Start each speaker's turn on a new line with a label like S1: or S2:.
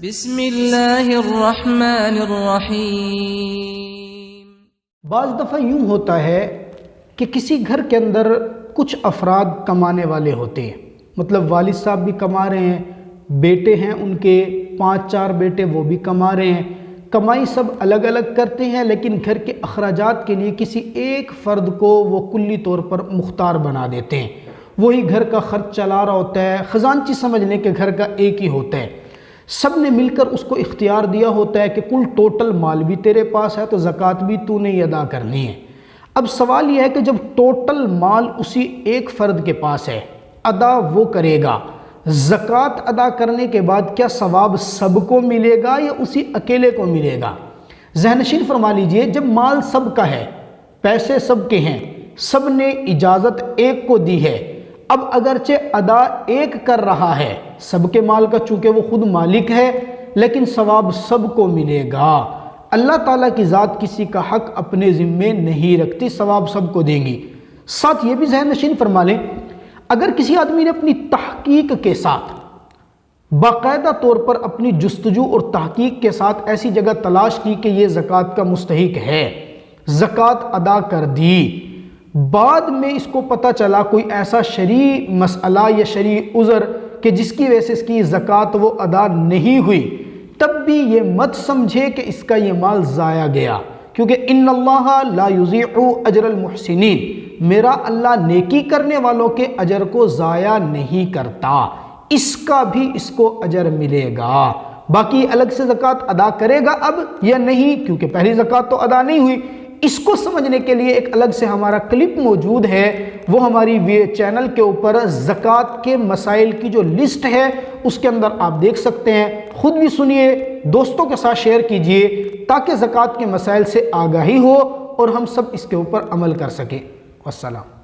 S1: बिस्मिल्लाहिर्रहमानिर्रहीम।
S2: बाज़ दफ़ा यूँ होता है कि किसी घर के अंदर कुछ अफराद कमाने वाले होते हैं, मतलब वालिद साहब भी कमा रहे हैं, बेटे हैं उनके 5-4 बेटे वो भी कमा रहे हैं, कमाई सब अलग अलग करते हैं, लेकिन घर के अखराजात के लिए किसी एक फ़र्द को वो कुल्ली तौर पर मुख्तार बना देते हैं। वही घर का खर्च चला रहा होता है, ख़जानची समझ लें कि घर का एक ही होता है, सब ने मिलकर उसको इख्तियार दिया होता है कि कुल टोटल माल भी तेरे पास है तो ज़कात भी तूने ही अदा करनी है। अब सवाल यह है कि जब टोटल माल उसी एक फ़र्द के पास है, अदा वो करेगा, ज़कात अदा करने के बाद क्या सवाब सबको मिलेगा या उसी अकेले को मिलेगा? ज़हनशीन फरमा लीजिए, जब माल सबका है, पैसे सबके हैं, सब ने इजाज़त एक को दी है, अब अगरचे अदा एक कर रहा है, सबके माल का चूँकि वो खुद मालिक है, लेकिन सवाब सबको मिलेगा। अल्लाह ताला की ज़ात किसी का हक अपने ज़िम्मे नहीं रखती, सवाब सबको देंगी। साथ ये भी ज़हन नशीन फरमा लें, अगर किसी आदमी ने अपनी तहकीक के साथ बाकायदा तौर पर अपनी जुस्तजू और तहकीक के साथ ऐसी जगह तलाश की कि ये ज़कात का मुस्तहिक है, ज़कात अदा कर दी, बाद में इसको पता चला कोई ऐसा शरई मसला या शरई उज़र कि जिसकी वजह से इसकी ज़कात वो अदा नहीं हुई, तब भी ये मत समझे कि इसका ये माल ज़ाया गया, क्योंकि इन्नल्लाह ला युज़ीउ अजरल मुहसिनीन, मेरा अल्लाह नेकी करने वालों के अजर को ज़ाया नहीं करता, इसका भी इसको अजर मिलेगा। बाकी अलग से ज़कात अदा करेगा अब या नहीं, क्योंकि पहली ज़कात तो अदा नहीं हुई। इसको समझने के लिए एक अलग से हमारा क्लिप मौजूद है, वो हमारी चैनल के ऊपर ज़कात के मसाइल की जो लिस्ट है उसके अंदर आप देख सकते हैं। खुद भी सुनिए, दोस्तों के साथ शेयर कीजिए, ताकि ज़कात के मसाइल से आगाही हो और हम सब इसके ऊपर अमल कर सकें। वस्सलाम।